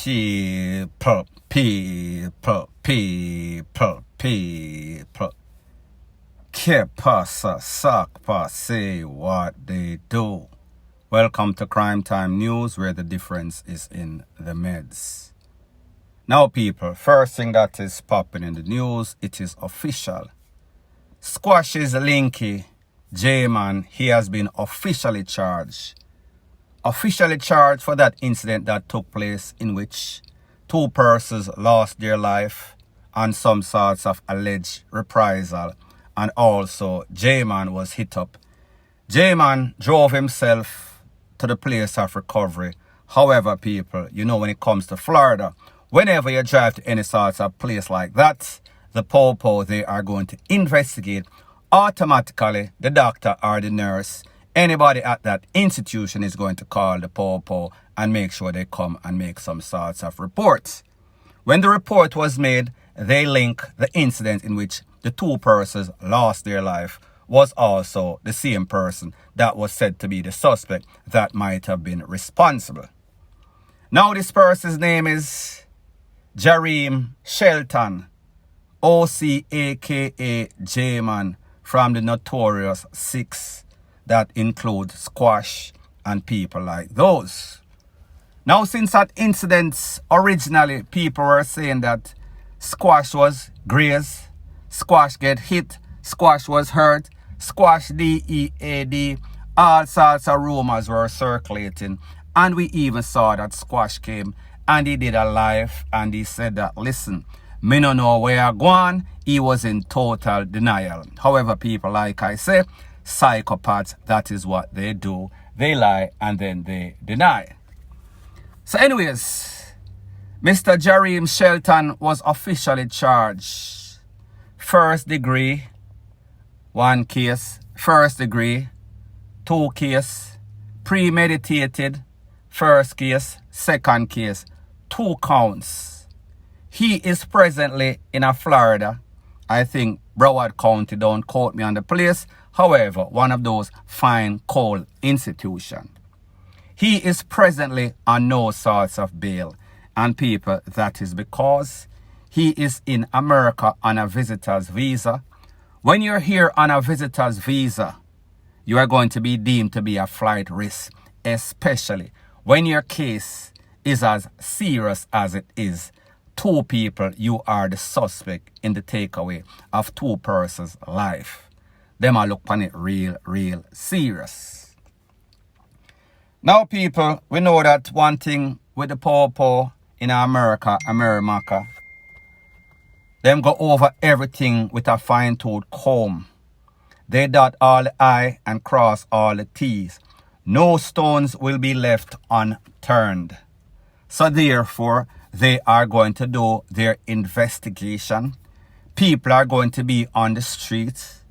People. Que pasa, sakpa, say what they do. Welcome to Crime Time News, where the difference is in the meds. Now, people, first thing that is popping in the news, it is official. Squash-6IX-G JMAN, he has been officially charged. Officially charged for that incident that took place in which two persons lost their life on some sorts of alleged reprisal, and also JMAN was hit up. JMAN drove himself to the place of recovery. However, people, you know, when it comes to Florida, whenever you drive to any sorts of place like that, the popo, they are going to investigate automatically. The doctor or the nurse, anybody at that institution is going to call the popo and make sure they come and make some sorts of reports. When the report was made, they link the incident in which the two persons lost their life was also the same person that was said to be the suspect that might have been responsible. Now this person's name is Shelton, OCAKA JMAN, from the notorious 6 that include Squash and people like those. Now, since that incident, originally people were saying that Squash was grazed, Squash get hit, Squash was hurt, Squash DEAD, all sorts of rumors were circulating. And we even saw that Squash came and he did a live and he said that, listen, me no know where I gone. He was in total denial. However, people, like I say, psychopaths, that is what they do. They lie and then they deny. So anyways, Mr. Shelton was officially charged. First degree, 1 case. First degree, 2 case. Premeditated, first case. Second case, 2 counts. He is presently in Florida. I think Broward County, don't quote me on the place. However, one of those fine cold institutions. He is presently on no sorts of bail. And people, that is because he is in America on a visitor's visa. When you're here on a visitor's visa, you are going to be deemed to be a flight risk, especially when your case is as serious as it is. 2 people, you are the suspect in the takeaway of 2 persons' life. Them are look on it real serious. Now, people, we know that one thing with the popo in America, them go over everything with a fine-tooth comb. They dot all the I and cross all the T's. No stones will be left unturned. So therefore, they are going to do their investigation. People are going to be on the streets.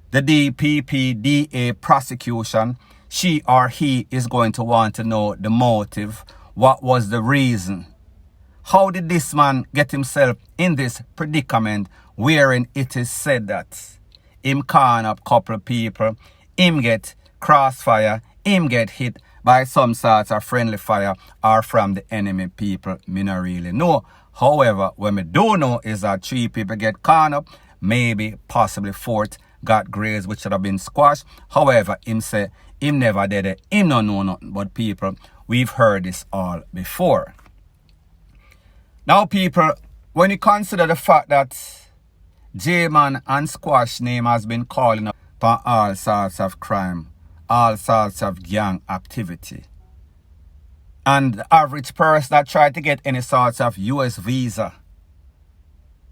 The DPP, DA prosecution, she or he is going to want to know the motive. What was the reason? How did this man get himself in this predicament wherein it is said that him con up couple people, him get crossfire, him get hit by some sorts of friendly fire or from the enemy people? Me not really know. However, what me do know is that 3 people get con up, maybe possibly 4th got grazed, which should have been squashed. However, him say him never did it. Him no know nothing. But people, we've heard this all before. Now, people, when you consider the fact that JMAN and Squash name has been calling up for all sorts of crime, all sorts of gang activity, and the average person that tried to get any sorts of US visa,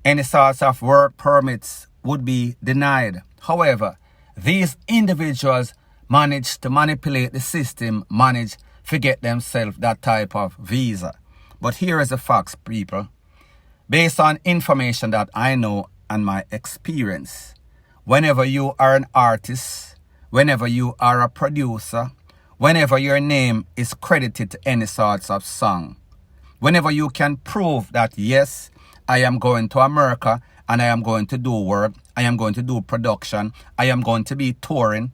any sorts of work permits would be denied. However, these individuals managed to manipulate the system, managed to get themselves that type of visa. But here is the facts, people. Based on information that I know and my experience, whenever you are an artist, whenever you are a producer, whenever your name is credited to any sorts of song, whenever you can prove that, yes, I am going to America and I am going to do work, I am going to do production, I am going to be touring,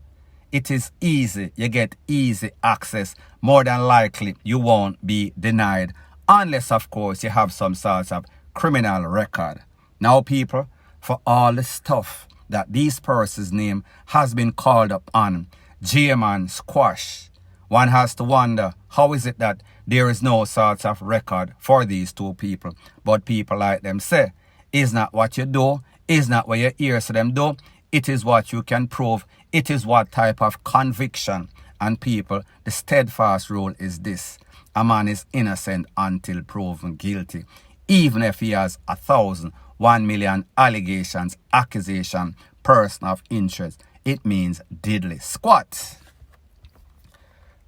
it is easy. You get easy access. More than likely, you won't be denied unless, of course, you have some sort of criminal record. Now, people, for all the stuff that these persons' name has been called up on, JMAN, Squash, one has to wonder, how is it that there is no sort of record for these two people? But people like them say, is not what you do, is not what your ears to them do, it is what you can prove, it is what type of conviction. And people, the steadfast rule is this: a man is innocent until proven guilty, even if he has 1,000, 1 million allegations, accusation, person of interest. It means diddly squat.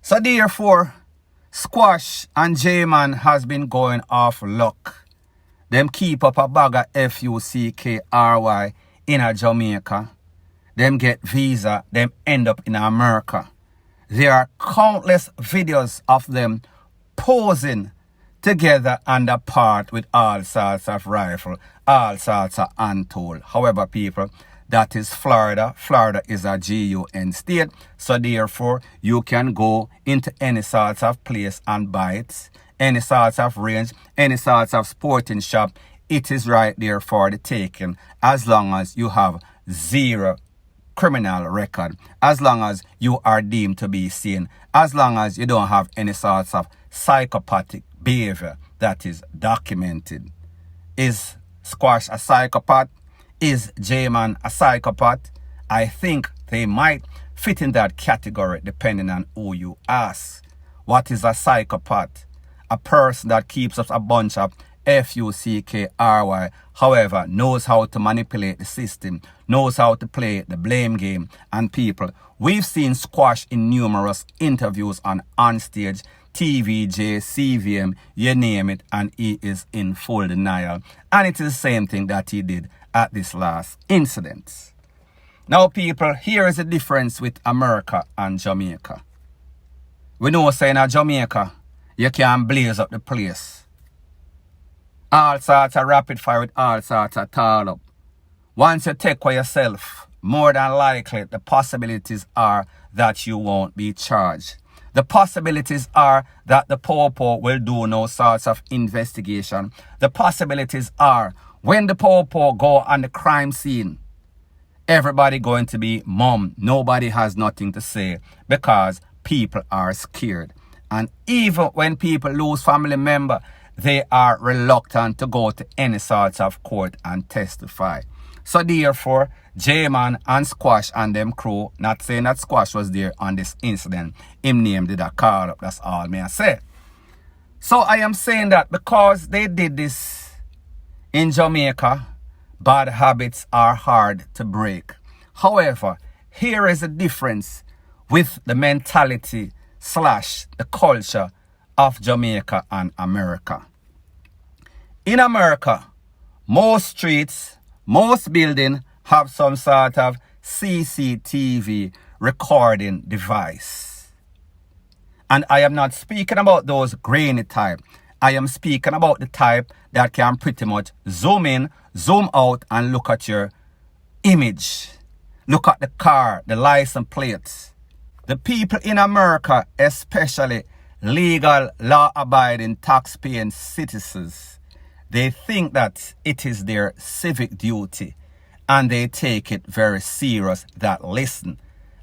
So therefore, Squash and JMAN has been going off luck. Them keep up a bag of FUCKRY in a Jamaica. Them get visa, them end up in America. There are countless videos of them posing together and apart with all sorts of rifle, all sorts of untold. However, people, that is Florida. Florida is a GUN state. So therefore, you can go into any sort of place and buy it. Any sort of range, any sort of sporting shop. It is right there for the taking, as long as you have zero criminal record, as long as you are deemed to be sane, as long as you don't have any sorts of psychopathic behavior that is documented. Is Squash a psychopath? Is JMAN a psychopath? I think they might fit in that category depending on who you ask. What is a psychopath? A person that keeps up a bunch of FUCKRY, however, knows how to manipulate the system, knows how to play the blame game. And people, we've seen Squash in numerous interviews on stage, TVJ, CVM, you name it, and he is in full denial. And it is the same thing that he did at this last incident. Now, people, here is the difference with America and Jamaica. We know, saying in Jamaica, you can blaze up the place. All sorts of rapid fire with all sorts of tall up. Once you take for yourself, more than likely the possibilities are that you won't be charged. The possibilities are that the popo will do no sorts of investigation. The possibilities are when the popo go on the crime scene, everybody going to be mum. Nobody has nothing to say because people are scared. And even when people lose family member, they are reluctant to go to any sort of court and testify. So therefore, JMAN and Squash and them crew, not saying that Squash was there on this incident, him name did a call up, that's all me I say. So I am saying that because they did this in Jamaica, bad habits are hard to break. However, here is a difference with the mentality / the culture of Jamaica and America. In America, most streets, most buildings have some sort of CCTV recording device. And I am not speaking about those grainy type. I am speaking about the type that can pretty much zoom in, zoom out, and look at your image. Look at the car, the license plates. The people in America, especially legal, law-abiding, tax-paying citizens, they think that it is their civic duty and they take it very serious that, listen,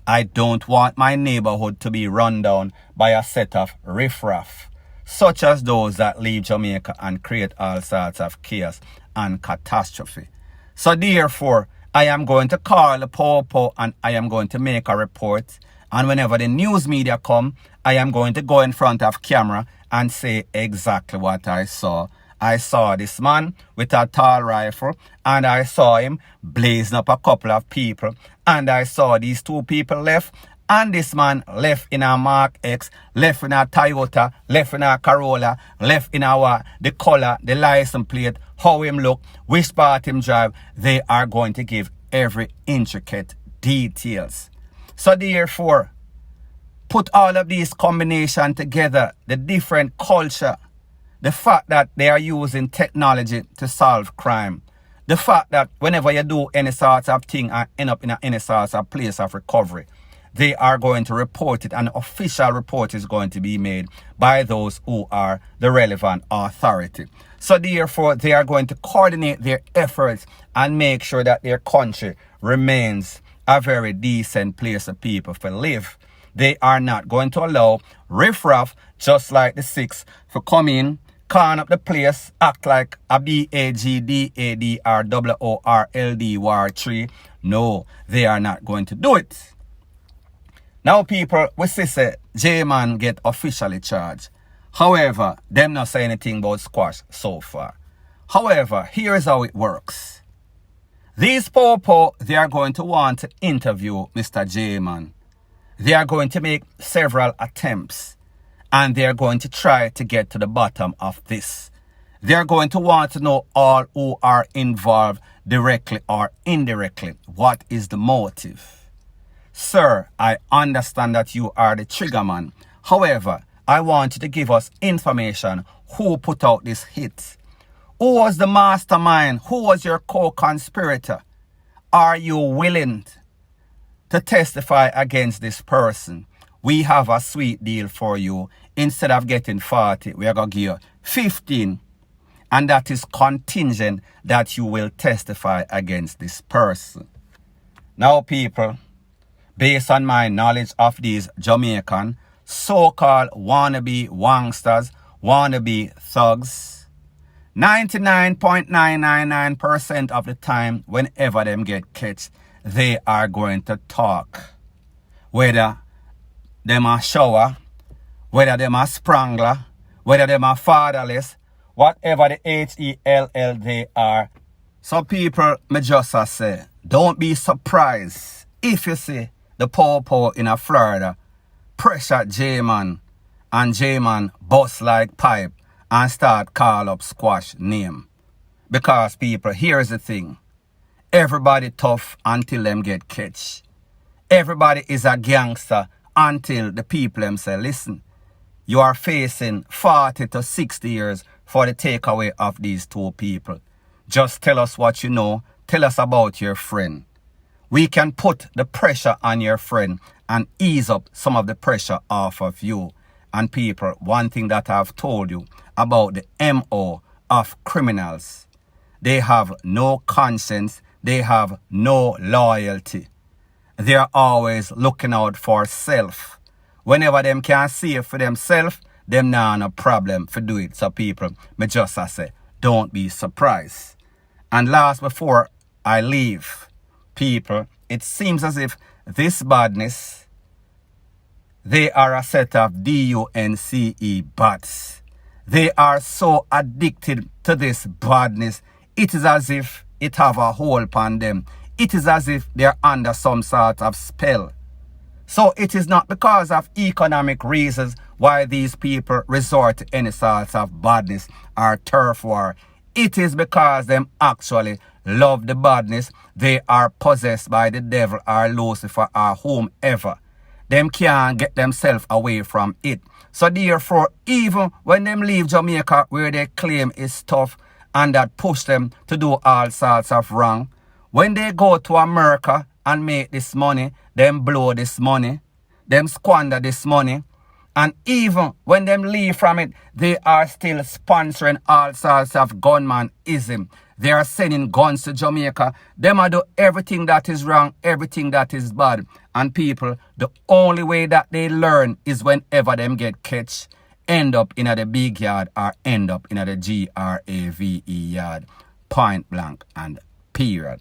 I don't want my neighborhood to be run down by a set of riffraff, such as those that leave Jamaica and create all sorts of chaos and catastrophe. So therefore, I am going to call the popo and I am going to make a report. And whenever the news media come, I am going to go in front of camera and say exactly what I saw. I saw this man with a tall rifle and I saw him blazing up a couple of people. And I saw these two people left and this man left in a Mark X, left in a Toyota, left in a Corolla, left in our the color, the license plate, how him look, which part him drive. They are going to give every intricate details. So therefore, put all of these combinations together, the different culture, the fact that they are using technology to solve crime, the fact that whenever you do any sort of thing and end up in any sort of place of recovery, they are going to report it. An official report is going to be made by those who are the relevant authority. So therefore, they are going to coordinate their efforts and make sure that their country remains a very decent place for people to live. They are not going to allow riffraff, just like the six, to come in, con up the place, act like a BAGDADROORLD War 3. No, they are not going to do it. Now people, we say J-Man get officially charged. However, them not say anything about Squash so far. However, here is how it works. These popo, they are going to want to interview Mr. J-Man. They are going to make several attempts. And they are going to try to get to the bottom of this. They are going to want to know all who are involved directly or indirectly. What is the motive? Sir, I understand that you are the trigger man. However, I want you to give us information who put out this hit. Who was the mastermind? Who was your co-conspirator? Are you willing to testify against this person? We have a sweet deal for you. Instead of getting 40, we are going to give you 15. And that is contingent that you will testify against this person. Now, people, based on my knowledge of these Jamaican so-called wannabe wangsters, wannabe thugs, 99.999% of the time, whenever them get catched, they are going to talk. Whether them are shower, whether them are sprangler, whether them are fatherless, whatever the HELL they are. So people, me just say, don't be surprised if you see the popo in a Florida pressure J-Man and J-Man bust like pipe and start call up Squash name. Because people, here's the thing. Everybody tough until them get catch. Everybody is a gangster until the people them say, listen, you are facing 40 to 60 years for the takeaway of these two people. Just tell us what you know. Tell us about your friend. We can put the pressure on your friend and ease up some of the pressure off of you. And people, one thing that I've told you about the MO of criminals. They have no conscience. They have no loyalty. They are always looking out for self. Whenever them can see it for themselves, them not no problem for do it. So people, me just say, don't be surprised. And last, before I leave, people, it seems as if this badness, they are a set of DUNCE bots. They are so addicted to this badness. It is as if it have a hold upon them. It is as if they are under some sort of spell. So it is not because of economic reasons why these people resort to any sort of badness or turf war. It is because them actually love the badness. They are possessed by the devil or Lucifer or whomever. Them can't get themselves away from it. So therefore, even when them leave Jamaica where they claim is tough and that push them to do all sorts of wrong, when they go to America and make this money, them blow this money, them squander this money, and even when them leave from it, they are still sponsoring all sorts of gunmanism. They are sending guns to Jamaica. Them are do everything that is wrong, everything that is bad. And people, the only way that they learn is whenever them get catch, end up in the big yard or end up in the GRAVE yard. Point blank and period.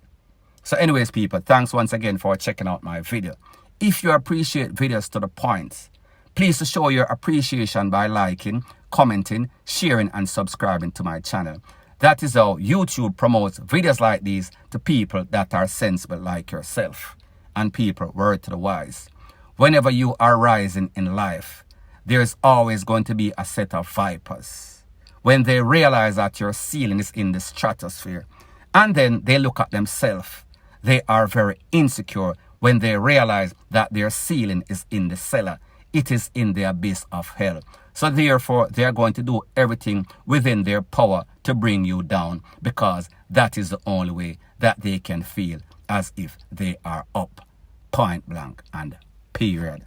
So anyways, people, thanks once again for checking out my video. If you appreciate videos to the point, please show your appreciation by liking, commenting, sharing, and subscribing to my channel. That is how YouTube promotes videos like these to people that are sensible like yourself. And people, word to the wise, whenever you are rising in life, there's always going to be a set of vipers. When they realize that your ceiling is in the stratosphere, and then they look at themselves, they are very insecure when they realize that their ceiling is in the cellar. It is in the abyss of hell. So therefore, they are going to do everything within their power to bring you down, because that is the only way that they can feel as if they are up. Point blank and Period.